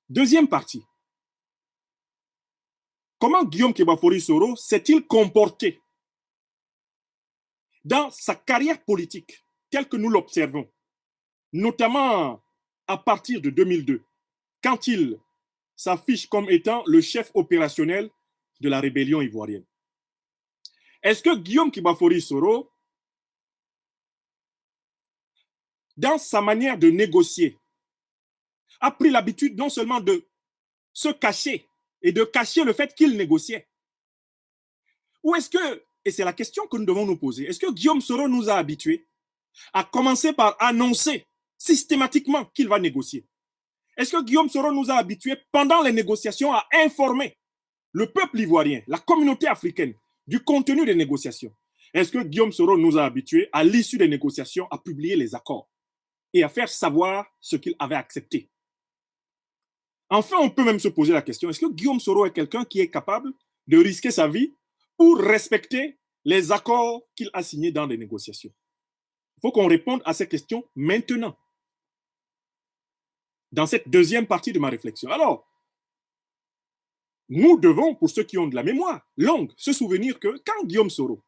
Deuxième partie. Comment Guillaume Kebafori Soro s'est-il comporté dans sa carrière politique telle que nous l'observons, notamment à partir de 2002, quand il s'affiche comme étant le chef opérationnel de la rébellion ivoirienne? Est-ce que Guillaume Kebafori Soro, dans sa manière de négocier, a pris l'habitude non seulement de se cacher et de cacher le fait qu'il négociait? Ou est-ce que, et c'est la question que nous devons nous poser, est-ce que Guillaume Soro nous a habitués à commencer par annoncer systématiquement qu'il va négocier? Est-ce que Guillaume Soro nous a habitués pendant les négociations à informer le peuple ivoirien, la communauté africaine, du contenu des négociations? Est-ce que Guillaume Soro nous a habitués à l'issue des négociations à publier les accords et à faire savoir ce qu'il avait accepté? Enfin, on peut même se poser la question, est-ce que Guillaume Soro est quelqu'un qui est capable de risquer sa vie pour respecter les accords qu'il a signés dans des négociations? Il faut qu'on réponde à ces questions maintenant, dans cette deuxième partie de ma réflexion. Alors, nous devons, pour ceux qui ont de la mémoire longue, se souvenir que quand Guillaume Soro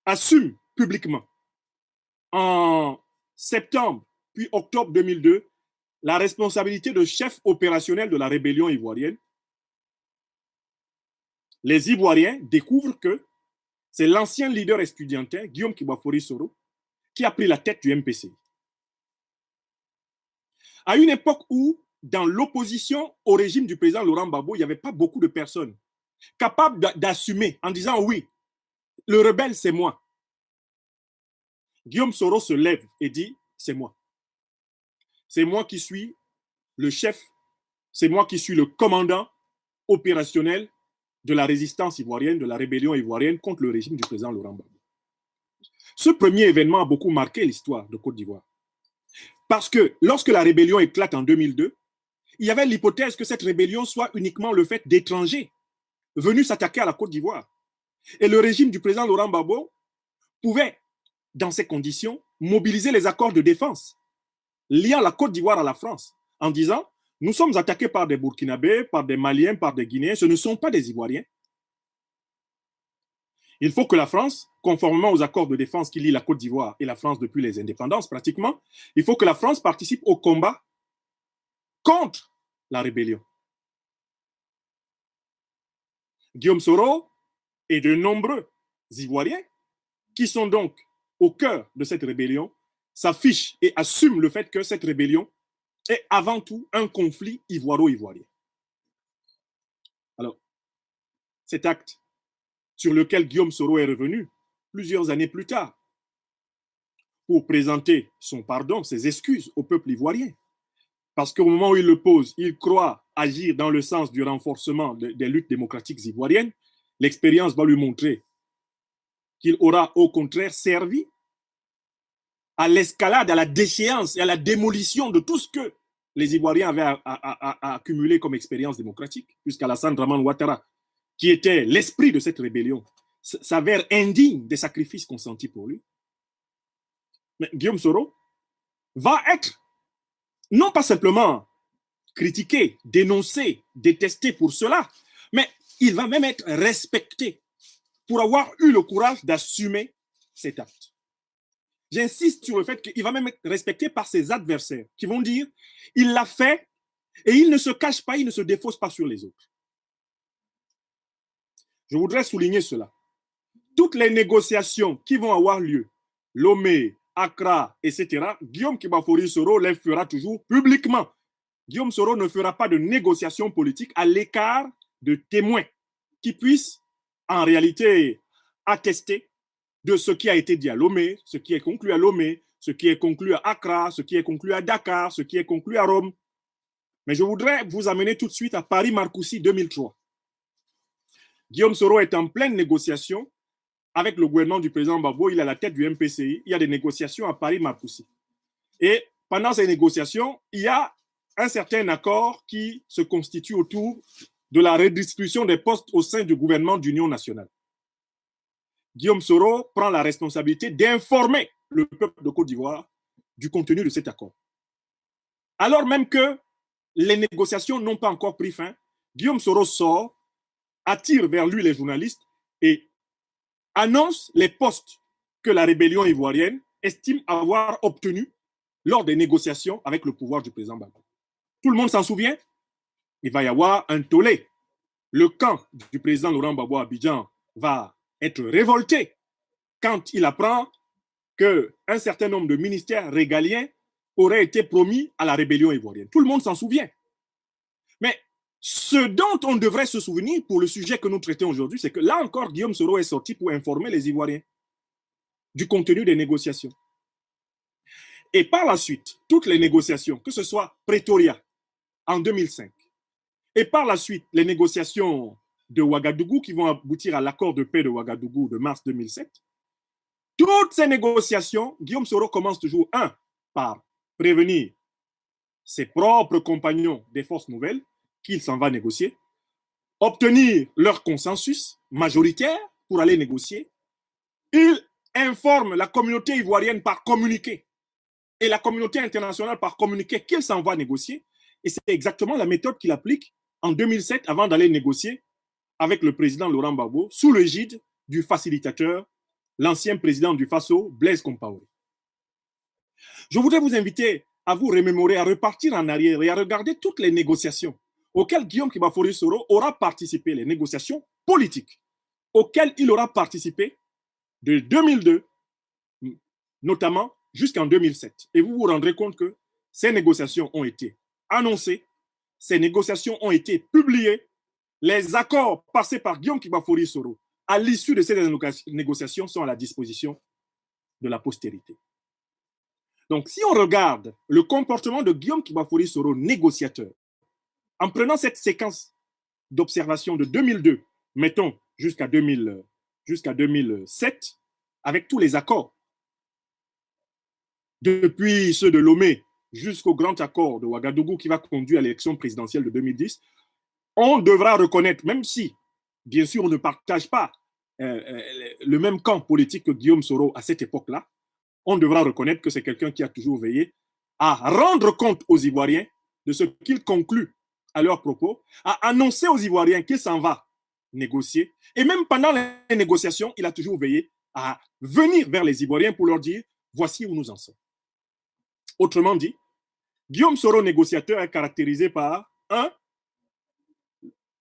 assume publiquement en septembre puis octobre 2002 la responsabilité de chef opérationnel de la rébellion ivoirienne, les Ivoiriens découvrent que c'est l'ancien leader estudiantin, Guillaume Kebafori Soro, qui a pris la tête du MPCI. À une époque où, dans l'opposition au régime du président Laurent Gbagbo, il n'y avait pas beaucoup de personnes capables d'assumer en disant oui, le rebelle, c'est moi. Guillaume Soro se lève et dit, c'est moi. C'est moi qui suis le chef, c'est moi qui suis le commandant opérationnel de la résistance ivoirienne, de la rébellion ivoirienne contre le régime du président Laurent Gbagbo. Ce premier événement a beaucoup marqué l'histoire de Côte d'Ivoire. Parce que lorsque la rébellion éclate en 2002, il y avait l'hypothèse que cette rébellion soit uniquement le fait d'étrangers venus s'attaquer à la Côte d'Ivoire. Et le régime du président Laurent Gbagbo pouvait, dans ces conditions, mobiliser les accords de défense liant la Côte d'Ivoire à la France, en disant, nous sommes attaqués par des Burkinabés, par des Maliens, par des Guinéens, ce ne sont pas des Ivoiriens. Il faut que la France, conformément aux accords de défense qui lient la Côte d'Ivoire et la France depuis les indépendances pratiquement, il faut que la France participe au combat contre la rébellion. Guillaume Soro et de nombreux Ivoiriens qui sont donc au cœur de cette rébellion s'affichent et assument le fait que cette rébellion est avant tout un conflit ivoiro-ivoirien. Alors, cet acte sur lequel Guillaume Soro est revenu plusieurs années plus tard pour présenter son pardon, ses excuses au peuple ivoirien. Parce qu'au moment où il le pose, il croit agir dans le sens du renforcement des luttes démocratiques ivoiriennes. L'expérience va lui montrer qu'il aura au contraire servi à l'escalade, à la déchéance et à la démolition de tout ce que les Ivoiriens avaient à accumuler comme expérience démocratique, puisqu'Alassane Dramane Ouattara, qui était l'esprit de cette rébellion, s'avère indigne des sacrifices consentis pour lui. Mais Guillaume Soro va être non pas simplement critiqué, dénoncé, détesté pour cela, mais il va même être respecté pour avoir eu le courage d'assumer cet acte. J'insiste sur le fait qu'il va même être respecté par ses adversaires qui vont dire il l'a fait et il ne se cache pas, il ne se défausse pas sur les autres. Je voudrais souligner cela. Toutes les négociations qui vont avoir lieu, Lomé, Accra, etc., Guillaume Kebafori Soro les fera toujours publiquement. Guillaume Soro ne fera pas de négociations politiques à l'écart de témoins qui puissent en réalité attester de ce qui a été dit à Lomé, ce qui est conclu à Lomé, ce qui est conclu à Accra, ce qui est conclu à Dakar, ce qui est conclu à Rome. Mais je voudrais vous amener tout de suite à Paris-Marcoussis 2003. Guillaume Soro est en pleine négociation avec le gouvernement du président Gbagbo, il est à la tête du MPCI, il y a des négociations à Paris-Marcoussis. Et pendant ces négociations, il y a un certain accord qui se constitue autour de la redistribution des postes au sein du gouvernement d'union nationale. Guillaume Soro prend la responsabilité d'informer le peuple de Côte d'Ivoire du contenu de cet accord. Alors même que les négociations n'ont pas encore pris fin, Guillaume Soro sort, attire vers lui les journalistes et annonce les postes que la rébellion ivoirienne estime avoir obtenus lors des négociations avec le pouvoir du président Gbagbo. Tout le monde s'en souvient, il va y avoir un tollé. Le camp du président Laurent Gbagbo à Abidjan va être révolté quand il apprend qu'un certain nombre de ministères régaliens auraient été promis à la rébellion ivoirienne. Tout le monde s'en souvient. Mais ce dont on devrait se souvenir pour le sujet que nous traitons aujourd'hui, c'est que là encore, Guillaume Soro est sorti pour informer les Ivoiriens du contenu des négociations. Et par la suite, toutes les négociations, que ce soit Pretoria en 2005, et par la suite, les négociations de Ouagadougou qui vont aboutir à l'accord de paix de Ouagadougou de mars 2007, toutes ces négociations, Guillaume Soro commence toujours, par prévenir ses propres compagnons des forces nouvelles qu'il s'en va négocier, obtenir leur consensus majoritaire pour aller négocier. Il informe la communauté ivoirienne par communiqué et la communauté internationale par communiqué qu'il s'en va négocier. Et c'est exactement la méthode qu'il applique en 2007 avant d'aller négocier avec le président Laurent Gbagbo sous l'égide du facilitateur, l'ancien président du FASO, Blaise Compaoré. Je voudrais vous inviter à vous remémorer, à repartir en arrière et à regarder toutes les négociations auxquelles Guillaume Kibafori Soro aura participé, les négociations politiques auxquelles il aura participé de 2002, notamment jusqu'en 2007. Et vous vous rendrez compte que ces négociations ont été annoncées, ces négociations ont été publiées, les accords passés par Guillaume Kibafori Soro à l'issue de ces négociations sont à la disposition de la postérité. Donc, si on regarde le comportement de Guillaume Kibafori Soro, négociateur, en prenant cette séquence d'observation de 2002, mettons jusqu'à 2007, avec tous les accords, depuis ceux de Lomé jusqu'au grand accord de Ouagadougou qui va conduire à l'élection présidentielle de 2010, on devra reconnaître, même si, bien sûr, on ne partage pas le même camp politique que Guillaume Soro à cette époque-là, on devra reconnaître que c'est quelqu'un qui a toujours veillé à rendre compte aux Ivoiriens de ce qu'il conclut à leurs propos, à annoncer aux Ivoiriens qu'il s'en va négocier. Et même pendant les négociations, il a toujours veillé à venir vers les Ivoiriens pour leur dire « voici où nous en sommes ». Autrement dit, Guillaume Soro, négociateur, est caractérisé par 1.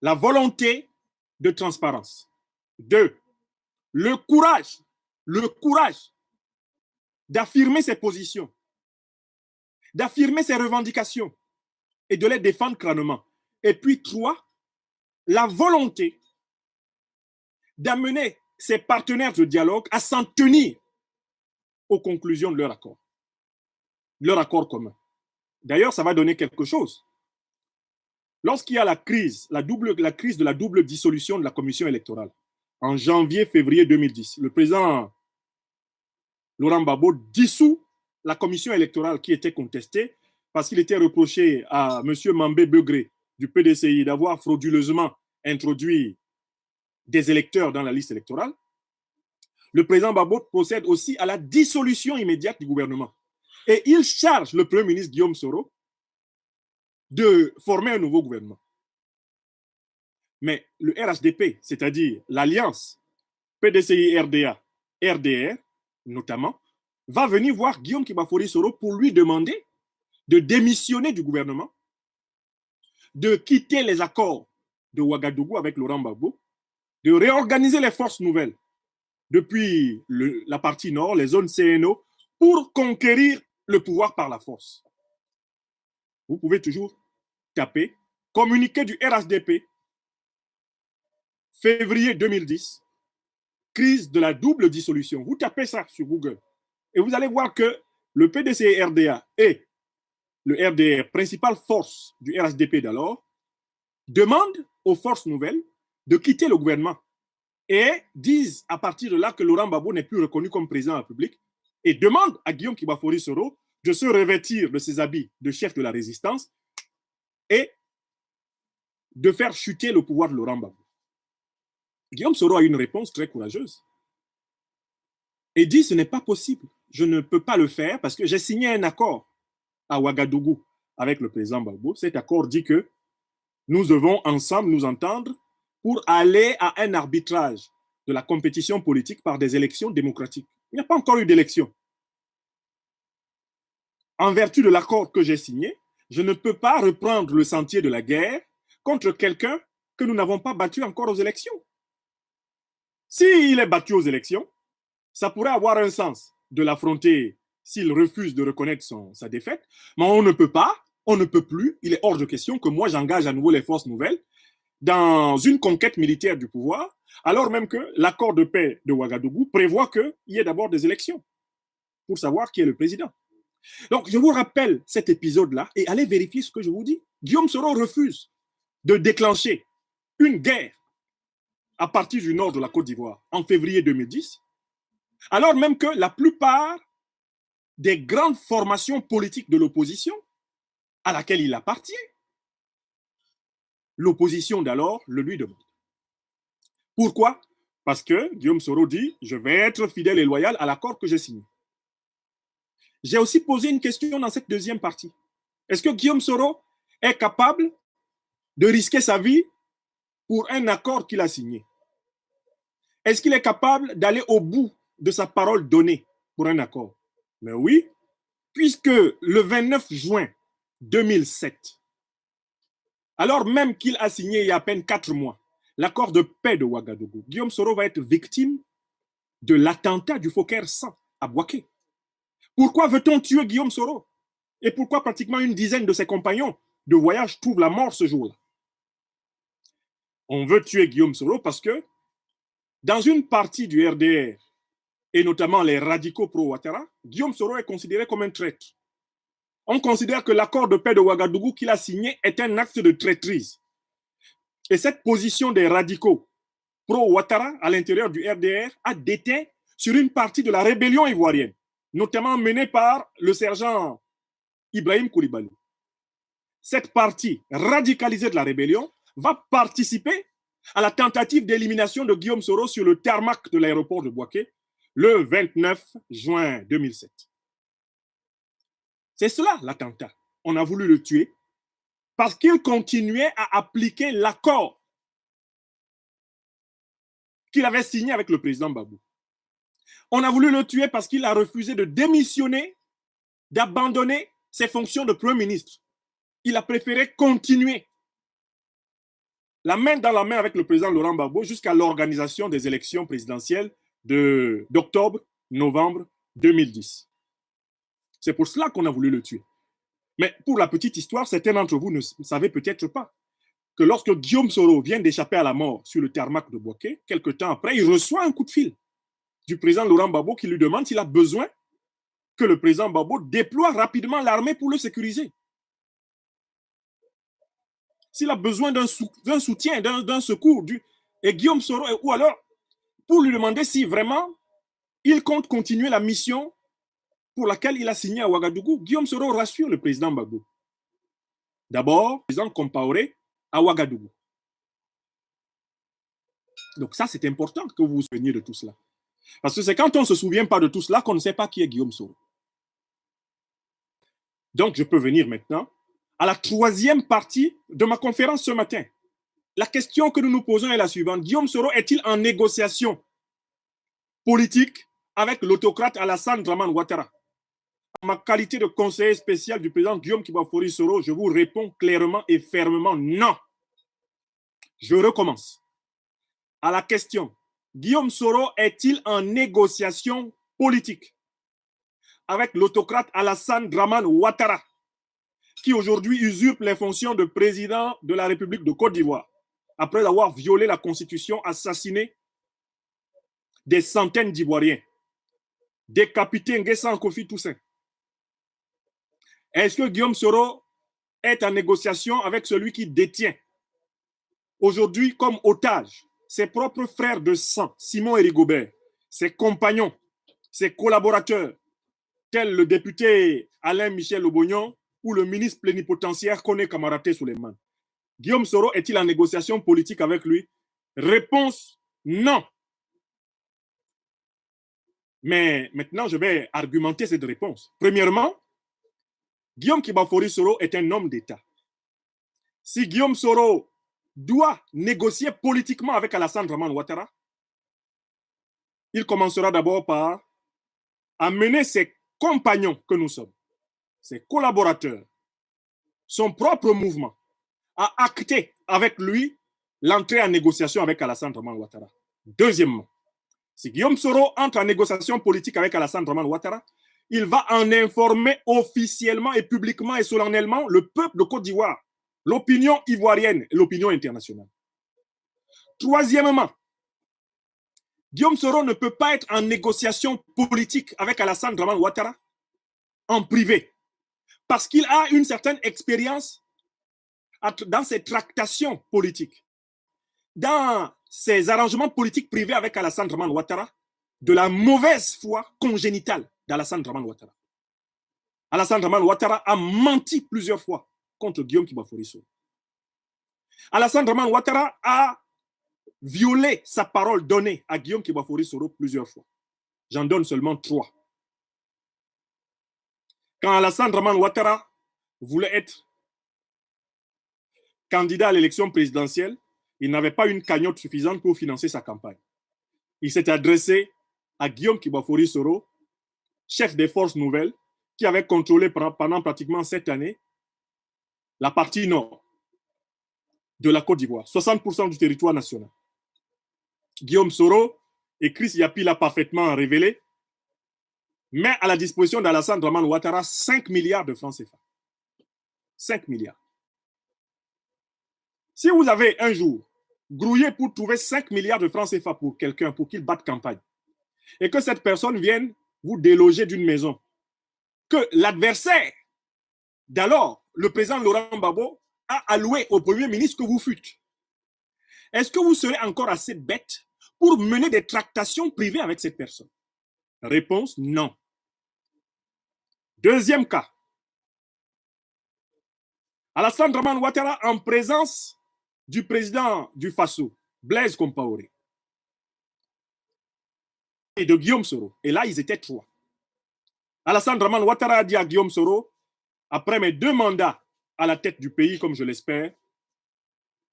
La volonté de transparence. 2. Le courage d'affirmer ses positions, d'affirmer ses revendications et de les défendre crânement. Et puis 3, la volonté d'amener ses partenaires de dialogue à s'en tenir aux conclusions de leur accord commun. D'ailleurs, ça va donner quelque chose. Lorsqu'il y a la crise de la double dissolution de la commission électorale, en janvier-février 2010, le président Laurent Gbagbo dissout la commission électorale qui était contestée parce qu'il était reproché à M. Mambé Begré du PDCI d'avoir frauduleusement introduit des électeurs dans la liste électorale. Le président Gbagbo procède aussi à la dissolution immédiate du gouvernement. Et il charge le Premier ministre Guillaume Soro de former un nouveau gouvernement. Mais le RHDP, c'est-à-dire l'alliance PDCI-RDA, RDR, notamment, va venir voir Guillaume Kibafori Soro pour lui demander de démissionner du gouvernement, de quitter les accords de Ouagadougou avec Laurent Gbagbo, de réorganiser les forces nouvelles depuis la partie nord, les zones CNO, pour conquérir le pouvoir par la force. Vous pouvez toujours taper communiqué du RHDP, février 2010, crise de la double dissolution. Vous tapez ça sur Google et vous allez voir que le PDC-RDA et le RDR, principale force du RHDP d'alors, demandent aux forces nouvelles de quitter le gouvernement et disent à partir de là que Laurent Gbagbo n'est plus reconnu comme président de la République et demandent à Guillaume Kibafori Soro de se revêtir de ses habits de chef de la résistance et de faire chuter le pouvoir de Laurent Gbagbo. Guillaume Soro a une réponse très courageuse et dit ce n'est pas possible, je ne peux pas le faire parce que j'ai signé un accord à Ouagadougou avec le président Gbagbo. Cet accord dit que nous devons ensemble nous entendre pour aller à un arbitrage de la compétition politique par des élections démocratiques. Il n'y a pas encore eu d'élection. En vertu de l'accord que j'ai signé, je ne peux pas reprendre le sentier de la guerre contre quelqu'un que nous n'avons pas battu encore aux élections. S'il est battu aux élections, ça pourrait avoir un sens de l'affronter s'il refuse de reconnaître sa défaite, mais on ne peut pas, on ne peut plus, il est hors de question que moi j'engage à nouveau les forces nouvelles dans une conquête militaire du pouvoir, alors même que l'accord de paix de Ouagadougou prévoit qu'il y ait d'abord des élections pour savoir qui est le président. Donc, je vous rappelle cet épisode-là et allez vérifier ce que je vous dis. Guillaume Soro refuse de déclencher une guerre à partir du nord de la Côte d'Ivoire en février 2010, alors même que la plupart des grandes formations politiques de l'opposition à laquelle il appartient, l'opposition d'alors le lui demande. Pourquoi? Parce que Guillaume Soro dit « Je vais être fidèle et loyal à l'accord que j'ai signé ». J'ai aussi posé une question dans cette deuxième partie. Est-ce que Guillaume Soro est capable de risquer sa vie pour un accord qu'il a signé? Est-ce qu'il est capable d'aller au bout de sa parole donnée pour un accord? Mais oui, puisque le 29 juin 2007, alors même qu'il a signé il y a à peine 4 mois l'accord de paix de Ouagadougou, Guillaume Soro va être victime de l'attentat du Fokker 100 à Bouaké. Pourquoi veut-on tuer Guillaume Soro? Et pourquoi pratiquement une dizaine de ses compagnons de voyage trouvent la mort ce jour-là? On veut tuer Guillaume Soro parce que dans une partie du RDR, et notamment les radicaux pro-Ouattara, Guillaume Soro est considéré comme un traître. On considère que l'accord de paix de Ouagadougou qu'il a signé est un acte de traîtrise. Et cette position des radicaux pro-Ouattara à l'intérieur du RDR a déteint sur une partie de la rébellion ivoirienne, notamment menée par le sergent Ibrahim Koulibaly. Cette partie radicalisée de la rébellion va participer à la tentative d'élimination de Guillaume Soro sur le tarmac de l'aéroport de Bouaké le 29 juin 2007. C'est cela l'attentat. On a voulu le tuer parce qu'il continuait à appliquer l'accord qu'il avait signé avec le président Gbagbo. On a voulu le tuer parce qu'il a refusé de démissionner, d'abandonner ses fonctions de Premier ministre. Il a préféré continuer la main dans la main avec le président Laurent Gbagbo jusqu'à l'organisation des élections présidentielles d'octobre-novembre 2010. C'est pour cela qu'on a voulu le tuer. Mais pour la petite histoire, certains d'entre vous ne savaient peut-être pas que lorsque Guillaume Soro vient d'échapper à la mort sur le tarmac de Bouaké, quelque temps après, il reçoit un coup de fil du président Laurent Gbagbo qui lui demande s'il a besoin que le président Gbagbo déploie rapidement l'armée pour le sécuriser. S'il a besoin d'un soutien, d'un secours, et Guillaume Soro, ou alors pour lui demander si vraiment il compte continuer la mission pour laquelle il a signé à Ouagadougou, Guillaume Soro rassure le président Gbagbo. D'abord, le président Compaoré à Ouagadougou. Donc ça, c'est important que vous vous souveniez de tout cela. Parce que c'est quand on ne se souvient pas de tout cela qu'on ne sait pas qui est Guillaume Soro. Donc, je peux venir maintenant à la troisième partie de ma conférence ce matin. La question que nous nous posons est la suivante. Guillaume Soro est-il en négociation politique avec l'autocrate Alassane Dramane Ouattara? En ma qualité de conseiller spécial du président Guillaume Kibafori Soro, je vous réponds clairement et fermement non. Je recommence. À la question, Guillaume Soro est-il en négociation politique avec l'autocrate Alassane Dramane Ouattara, qui aujourd'hui usurpe les fonctions de président de la République de Côte d'Ivoire, après avoir violé la Constitution, assassiné des centaines d'Ivoiriens, décapité Nguessan Kofi Toussaint? Est-ce que Guillaume Soro est en négociation avec celui qui détient aujourd'hui comme otage ses propres frères de sang, Simon et Rigobert, ses compagnons, ses collaborateurs, tels le député Alain Michel Obognon ou le ministre plénipotentiaire Kone Kamaraté Souleymane? Guillaume Soro est-il en négociation politique avec lui? Réponse non. Mais maintenant, je vais argumenter cette réponse. Premièrement, Guillaume Kibafori Soro est un homme d'État. Si Guillaume Soro doit négocier politiquement avec Alassane Dramane Ouattara, il commencera d'abord par amener ses compagnons que nous sommes, ses collaborateurs, son propre mouvement, à acter avec lui l'entrée en négociation avec Alassane Dramane Ouattara. Deuxièmement, si Guillaume Soro entre en négociation politique avec Alassane Dramane Ouattara, il va en informer officiellement et publiquement et solennellement le peuple de Côte d'Ivoire, l'opinion ivoirienne et l'opinion internationale. Troisièmement, Guillaume Soro ne peut pas être en négociation politique avec Alassane Dramane Ouattara en privé, parce qu'il a une certaine expérience dans ses tractations politiques, dans ses arrangements politiques privés avec Alassane Dramane Ouattara, de la mauvaise foi congénitale d'Alassane Dramane Ouattara. Alassane Dramane Ouattara a menti plusieurs fois contre Guillaume Kibafori Soro. Alassane Dramane Ouattara a violé sa parole donnée à Guillaume Kibafori Soro plusieurs fois. J'en donne seulement 3. Quand Alassane Dramane Ouattara voulait être candidat à l'élection présidentielle, il n'avait pas une cagnotte suffisante pour financer sa campagne. Il s'est adressé à Guillaume Kibafori Soro, chef des forces nouvelles, qui avait contrôlé pendant pratiquement 7 années la partie nord de la Côte d'Ivoire, 60% du territoire national. Guillaume Soro, et Chris Yapi l'a parfaitement révélé, met à la disposition d'Alassane Dramane Ouattara 5 milliards de francs CFA. 5 milliards. Si vous avez un jour grouillé pour trouver 5 milliards de francs CFA pour quelqu'un, pour qu'il batte campagne, et que cette personne vienne vous déloger d'une maison, que l'adversaire d'alors, le président Laurent Gbagbo, a alloué au Premier ministre que vous fûtes, est-ce que vous serez encore assez bête pour mener des tractations privées avec cette personne? Réponse, non. Deuxième cas. Alassane Dramane Ouattara en présence du président du Faso, Blaise Compaoré, et de Guillaume Soro. Et là, ils étaient 3. Alassane Dramane Ouattara a dit à Guillaume Soro, après mes 2 mandats à la tête du pays, comme je l'espère,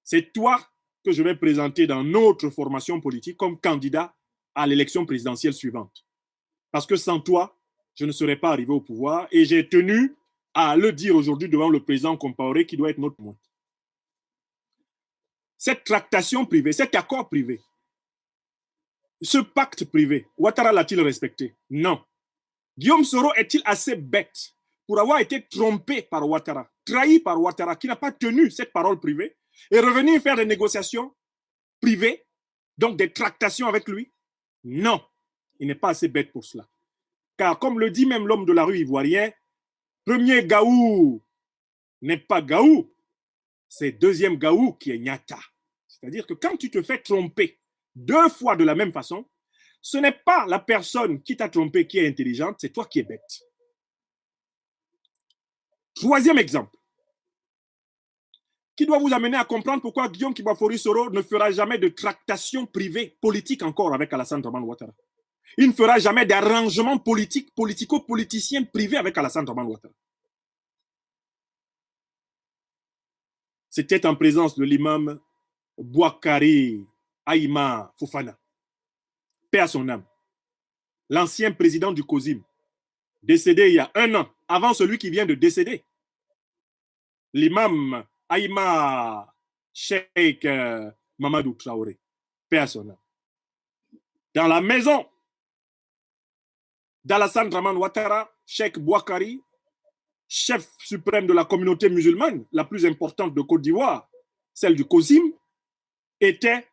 c'est toi que je vais présenter dans notre formation politique comme candidat à l'élection présidentielle suivante. Parce que sans toi, je ne serais pas arrivé au pouvoir et j'ai tenu à le dire aujourd'hui devant le président Compaoré qui doit être notre témoin. Cette tractation privée, cet accord privé, ce pacte privé, Ouattara l'a-t-il respecté? Non. Guillaume Soro est-il assez bête pour avoir été trompé par Ouattara, trahi par Ouattara, qui n'a pas tenu cette parole privée, et revenir faire des négociations privées, donc des tractations avec lui? Non, il n'est pas assez bête pour cela. Car comme le dit même l'homme de la rue ivoirien, premier gaou n'est pas gaou, c'est deuxième gaou qui est nyata. C'est-à-dire que quand tu te fais tromper 2 fois de la même façon, ce n'est pas la personne qui t'a trompé qui est intelligente, c'est toi qui es bête. Troisième exemple, qui doit vous amener à comprendre pourquoi Guillaume Kibafori Soro ne fera jamais de tractation privée politique encore avec Alassane Dramane Ouattara. Il ne fera jamais d'arrangement politique, politico-politicien privé avec Alassane Dramane Ouattara. C'était en présence de l'imam Bouakari Aïma Fofana, paix à son âme, l'ancien président du COSIM, décédé il y a 1 an, avant celui qui vient de décéder. L'imam Aïma Cheikh Mamadou Traoré, paix à son âme. Dans la maison d'Alassane Dramane Ouattara, Cheikh Bouakari, chef suprême de la communauté musulmane, la plus importante de Côte d'Ivoire, celle du COSIM, était,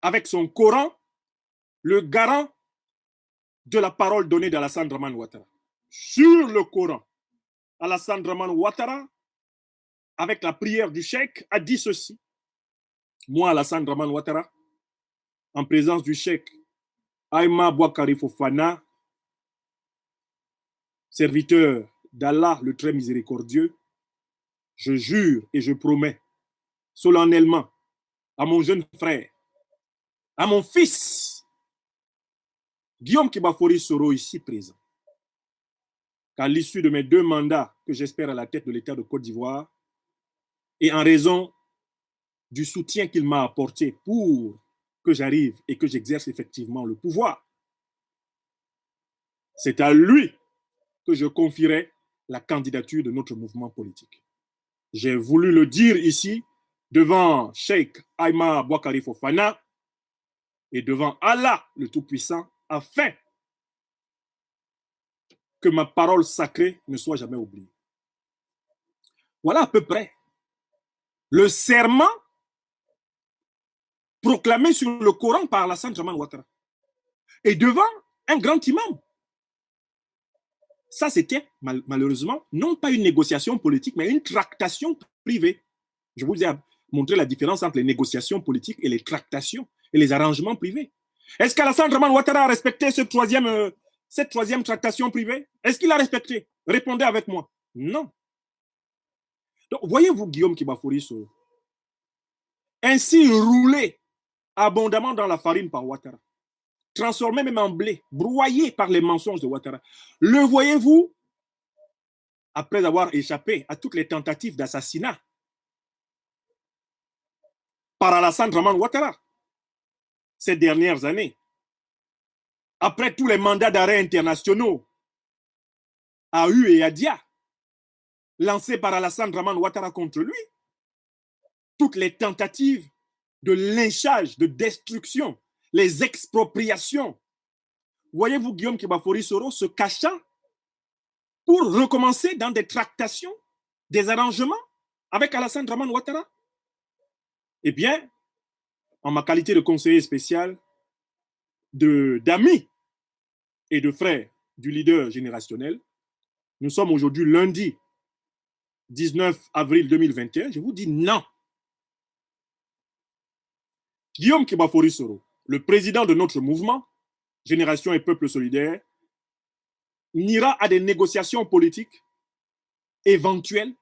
avec son Coran, le garant de la parole donnée d'Alassane Dramane Ouattara. Sur le Coran, Alassane Dramane Ouattara, avec la prière du cheikh, a dit ceci. Moi, Alassane Dramane Ouattara, en présence du cheikh Aïma Bouakari Fofana, serviteur d'Allah le très miséricordieux, je jure et je promets solennellement à mon jeune frère, à mon fils, Guillaume Kibafori Soro ici présent, qu'à l'issue de mes 2 mandats que j'espère à la tête de l'État de Côte d'Ivoire, et en raison du soutien qu'il m'a apporté pour que j'arrive et que j'exerce effectivement le pouvoir, c'est à lui que je confierai la candidature de notre mouvement politique. J'ai voulu le dire ici devant Cheikh Aïma Boakari Fofana et devant Allah le Tout-Puissant, afin que ma parole sacrée ne soit jamais oubliée. Voilà à peu près le serment proclamé sur le Coran par Alassane Dramane Ouattara et devant un grand imam. Ça, c'était malheureusement non pas une négociation politique, mais une tractation privée. Je vous ai montré la différence entre les négociations politiques et les tractations et les arrangements privés. Est-ce qu'Alassane Dramane Ouattara a respecté cette troisième tractation privée? Est-ce qu'il a respecté? Répondez avec moi. Non. Donc, voyez-vous Guillaume Kibafori Soro ainsi roulé abondamment dans la farine par Ouattara, transformé même en blé, broyé par les mensonges de Ouattara. Le voyez-vous, après avoir échappé à toutes les tentatives d'assassinat par Alassane Dramane Ouattara ces dernières années, après tous les mandats d'arrêt internationaux à U et à Dia, lancés par Alassane Dramane Ouattara contre lui, toutes les tentatives de lynchage, de destruction, les expropriations. Voyez-vous Guillaume Kibafori Soro se cachant pour recommencer dans des tractations, des arrangements avec Alassane Dramane Ouattara? Eh bien, en ma qualité de conseiller spécial, d'ami et de frère du leader générationnel, nous sommes aujourd'hui lundi 19 avril 2021, je vous dis non. Guillaume Kibafori Soro, le président de notre mouvement, Génération et Peuple Solidaire, n'ira à des négociations politiques éventuelles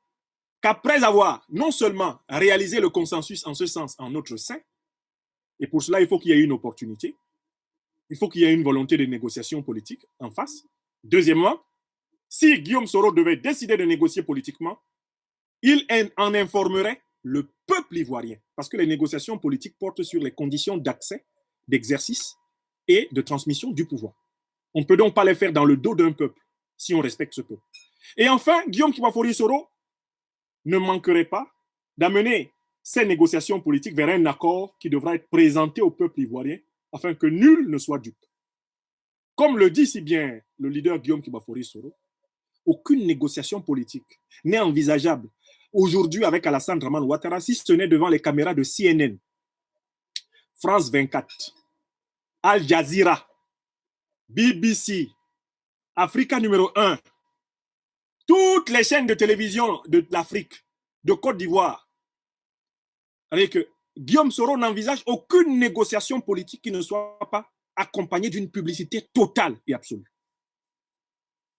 qu'après avoir non seulement réalisé le consensus en ce sens en notre sein, et pour cela il faut qu'il y ait une opportunité, il faut qu'il y ait une volonté de négociation politique en face. Deuxièmement, si Guillaume Soro devait décider de négocier politiquement, il en informerait le peuple ivoirien, parce que les négociations politiques portent sur les conditions d'accès, d'exercice et de transmission du pouvoir. On ne peut donc pas les faire dans le dos d'un peuple, si on respecte ce peuple. Et enfin, Guillaume Kibafori Soro ne manquerait pas d'amener ces négociations politiques vers un accord qui devra être présenté au peuple ivoirien afin que nul ne soit dupe. Comme le dit si bien le leader Guillaume Kibafori Soro, aucune négociation politique n'est envisageable aujourd'hui avec Alassane Dramane Ouattara si ce n'est devant les caméras de CNN, France 24, Al Jazeera, BBC, Africa numéro 1, toutes les chaînes de télévision de l'Afrique, de Côte d'Ivoire. C'est-à-dire que Guillaume Soro n'envisage aucune négociation politique qui ne soit pas accompagnée d'une publicité totale et absolue.